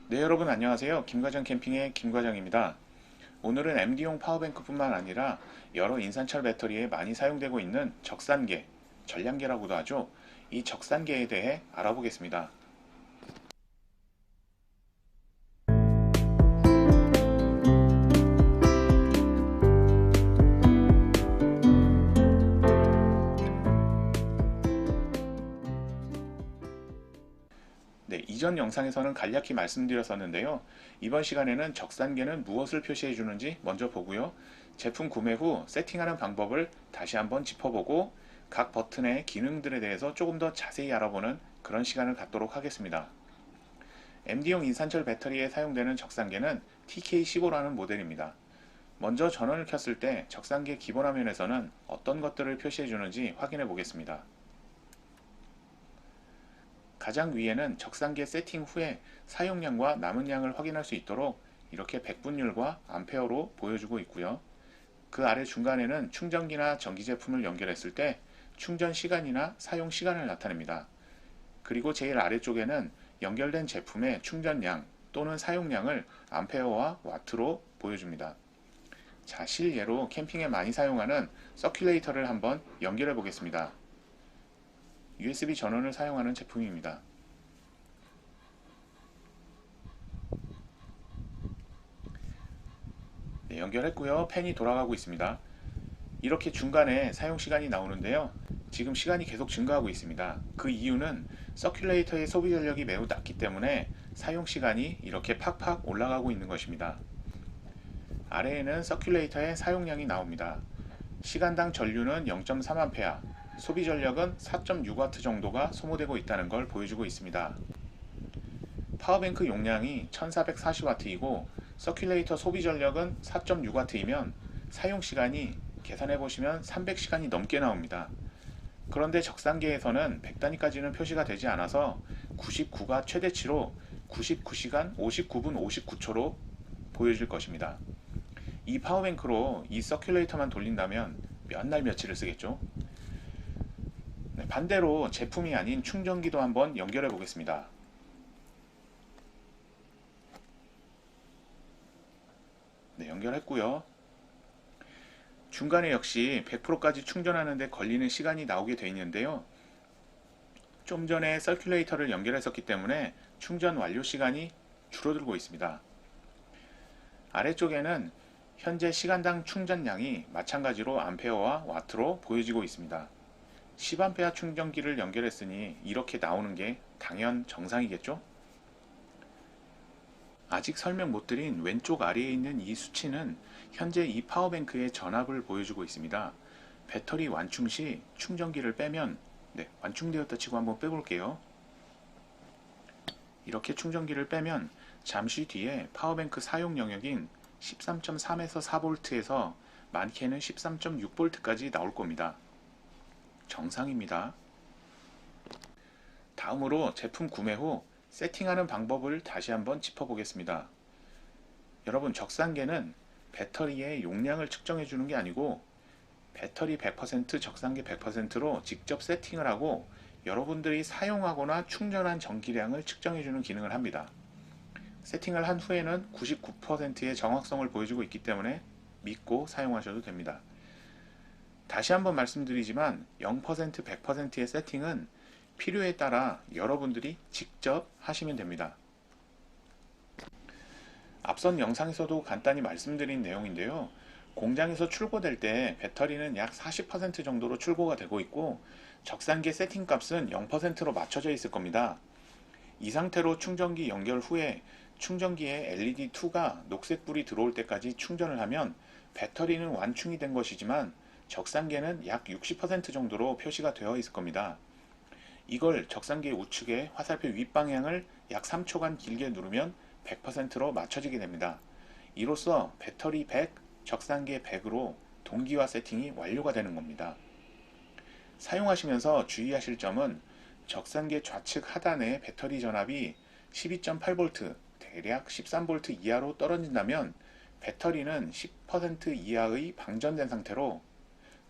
네, 여러분 안녕하세요. 김과장 캠핑의 김과장입니다. 오늘은 MD용 파워뱅크뿐만 아니라 여러 인산철 배터리에 많이 사용되고 있는 적산계, 전량계라고도 하죠. 이 적산계에 대해 알아보겠습니다. 네, 이전 영상에서는 간략히 말씀드렸었는데요. 이번 시간에는 적산계는 무엇을 표시해 주는지 먼저 보고요. 제품 구매 후 세팅하는 방법을 다시 한번 짚어보고 각 버튼의 기능들에 대해서 조금 더 자세히 알아보는 그런 시간을 갖도록 하겠습니다. MD용 인산철 배터리에 사용되는 적산계는 TK15라는 모델입니다. 먼저 전원을 켰을 때 적산계 기본 화면에서는 어떤 것들을 표시해 주는지 확인해 보겠습니다. 가장 위에는 적산계 세팅 후에 사용량과 남은 양을 확인할 수 있도록 이렇게 백분율과 암페어로 보여주고 있고요. 그 아래 중간에는 충전기나 전기 제품을 연결했을 때 충전 시간이나 사용 시간을 나타냅니다. 그리고 제일 아래쪽에는 연결된 제품의 충전량 또는 사용량을 암페어와 와트로 보여줍니다. 자, 실예로 캠핑에 많이 사용하는 서큘레이터를 한번 연결해 보겠습니다. USB 전원을 사용하는 제품입니다. 네, 연결했고요. 팬이 돌아가고 있습니다. 이렇게 중간에 사용 시간이 나오는데요. 지금 시간이 계속 증가하고 있습니다. 그 이유는 서큘레이터의 소비 전력이 매우 낮기 때문에 사용 시간이 이렇게 팍팍 올라가고 있는 것입니다. 아래에는 서큘레이터의 사용량이 나옵니다. 시간당 전류는 0.3A, 소비 전력은 4.6W 정도가 소모되고 있다는 걸 보여주고 있습니다. 파워뱅크 용량이 1440W이고 서큘레이터 소비 전력은 4.6W이면 사용 시간이 계산해 보시면 300시간이 넘게 나옵니다. 그런데 적산계에서는 100단위까지는 표시가 되지 않아서 99가 최대치로 99시간 59분 59초로 보여질 것입니다. 이 파워뱅크로 이 서큘레이터만 돌린다면 몇 날 며칠을 쓰겠죠? 네, 반대로 제품이 아닌 충전기도 한번 연결해 보겠습니다. 네, 연결했고요. 중간에 역시 100%까지 충전하는데 걸리는 시간이 나오게 되어 있는데요. 좀 전에 서큘레이터를 연결했었기 때문에 충전 완료 시간이 줄어들고 있습니다. 아래쪽에는 현재 시간당 충전량이 마찬가지로 암페어와 와트로 보여지고 있습니다. 10A 충전기를 연결했으니 이렇게 나오는 게 당연 정상이겠죠? 아직 설명 못 드린 왼쪽 아래에 있는 이 수치는 현재 이 파워뱅크의 전압을 보여주고 있습니다. 배터리 완충 시 충전기를 빼면 네, 완충되었다 치고 한번 빼볼게요. 이렇게 충전기를 빼면 잠시 뒤에 파워뱅크 사용 영역인 13.3에서 4V에서 많게는 13.6V까지 나올 겁니다. 정상입니다. 다음으로 제품 구매 후 세팅하는 방법을 다시 한번 짚어보겠습니다. 여러분, 적산계는 배터리의 용량을 측정해 주는 게 아니고 배터리 100% 적산계 100%로 직접 세팅을 하고 여러분들이 사용하거나 충전한 전기량을 측정해 주는 기능을 합니다. 세팅을 한 후에는 99%의 정확성을 보여주고 있기 때문에 믿고 사용하셔도 됩니다. 다시 한번 말씀드리지만 0%, 100%의 세팅은 필요에 따라 여러분들이 직접 하시면 됩니다. 앞선 영상에서도 간단히 말씀드린 내용인데요. 공장에서 출고될 때 배터리는 약 40% 정도로 출고가 되고 있고 적산계 세팅 값은 0%로 맞춰져 있을 겁니다. 이 상태로 충전기 연결 후에 충전기에 LED2가 녹색불이 들어올 때까지 충전을 하면 배터리는 완충이 된 것이지만 적산계는 약 60% 정도로 표시가 되어 있을 겁니다. 이걸 적산계 우측의 화살표 윗방향을 약 3초간 길게 누르면 100%로 맞춰지게 됩니다. 이로써 배터리 100, 적산계 100으로 동기화 세팅이 완료가 되는 겁니다. 사용하시면서 주의하실 점은 적산계 좌측 하단의 배터리 전압이 12.8V, 대략 13V 이하로 떨어진다면 배터리는 10% 이하의 방전된 상태로,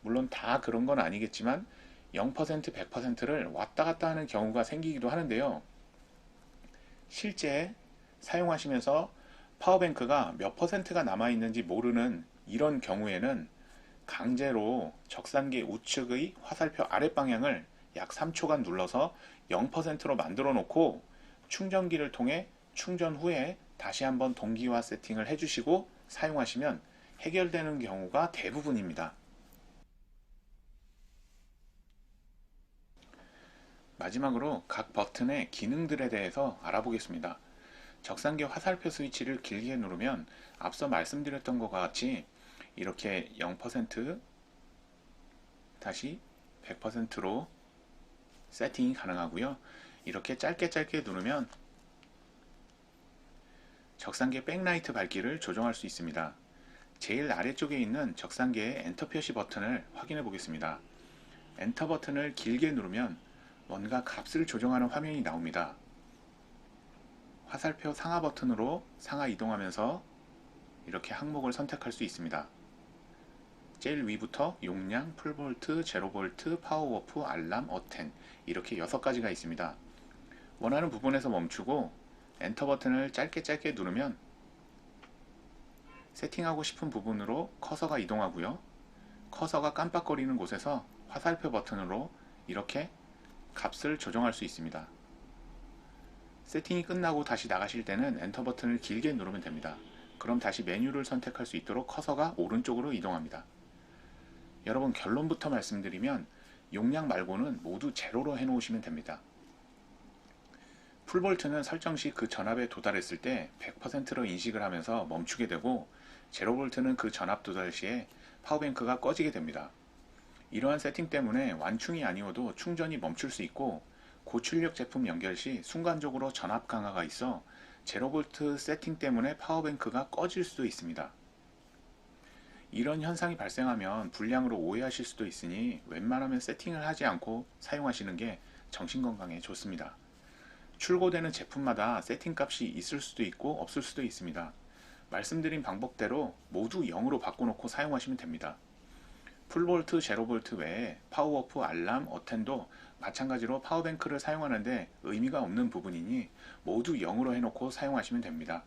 물론 다 그런 건 아니겠지만 0%, 100%를 왔다 갔다 하는 경우가 생기기도 하는데요. 실제 사용하시면서 파워뱅크가 몇 퍼센트가 남아있는지 모르는 이런 경우에는 강제로 적산기 우측의 화살표 아랫방향을 약 3초간 눌러서 0%로 만들어 놓고 충전기를 통해 충전 후에 다시 한번 동기화 세팅을 해주시고 사용하시면 해결되는 경우가 대부분입니다. 마지막으로 각 버튼의 기능들에 대해서 알아보겠습니다. 적상기 화살표 스위치를 길게 누르면 앞서 말씀드렸던 것과 같이 이렇게 0% 다시 100%로 세팅이 가능하고요. 이렇게 짧게 누르면 적상기의 백라이트 밝기를 조정할 수 있습니다. 제일 아래쪽에 있는 적상기의 엔터 표시 버튼을 확인해 보겠습니다. 엔터 버튼을 길게 누르면 뭔가 값을 조정하는 화면이 나옵니다. 화살표 상하 버튼으로 상하 이동하면서 이렇게 항목을 선택할 수 있습니다. 제일 위부터 용량, 풀볼트, 제로볼트, 파워오프, 알람, 어텐 이렇게 6가지가 있습니다. 원하는 부분에서 멈추고 엔터 버튼을 짧게 누르면 세팅하고 싶은 부분으로 커서가 이동하고요. 커서가 깜빡거리는 곳에서 화살표 버튼으로 이렇게 값을 조정할 수 있습니다. 세팅이 끝나고 다시 나가실 때는 엔터 버튼을 길게 누르면 됩니다. 그럼 다시 메뉴를 선택할 수 있도록 커서가 오른쪽으로 이동합니다. 여러분, 결론부터 말씀드리면 용량 말고는 모두 제로로 해놓으시면 됩니다. 풀볼트는 설정 시 그 전압에 도달했을 때 100%로 인식을 하면서 멈추게 되고, 제로볼트는 그 전압 도달 시에 파워뱅크가 꺼지게 됩니다. 이러한 세팅 때문에 완충이 아니어도 충전이 멈출 수 있고, 고출력 제품 연결 시 순간적으로 전압 강화가 있어 제로볼트 세팅 때문에 파워뱅크가 꺼질 수도 있습니다. 이런 현상이 발생하면 불량으로 오해하실 수도 있으니 웬만하면 세팅을 하지 않고 사용하시는 게 정신건강에 좋습니다. 출고되는 제품마다 세팅값이 있을 수도 있고 없을 수도 있습니다. 말씀드린 방법대로 모두 0으로 바꿔놓고 사용하시면 됩니다. 풀볼트, 제로볼트 외에 파워오프, 알람, 어텐도 마찬가지로 파워뱅크를 사용하는데 의미가 없는 부분이니 모두 0으로 해놓고 사용하시면 됩니다.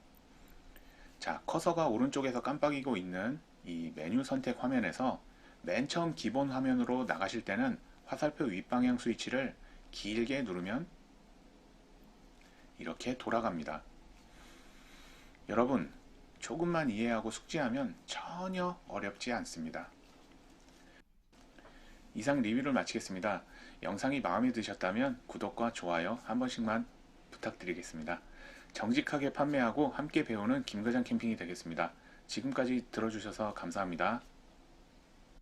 자, 커서가 오른쪽에서 깜빡이고 있는 이 메뉴 선택 화면에서 맨 처음 기본 화면으로 나가실 때는 화살표 윗방향 스위치를 길게 누르면 이렇게 돌아갑니다. 여러분, 조금만 이해하고 숙지하면 전혀 어렵지 않습니다. 이상 리뷰를 마치겠습니다. 영상이 마음에 드셨다면 구독과 좋아요 한 번씩만 부탁드리겠습니다. 정직하게 판매하고 함께 배우는 김과장 캠핑이 되겠습니다. 지금까지 들어주셔서 감사합니다.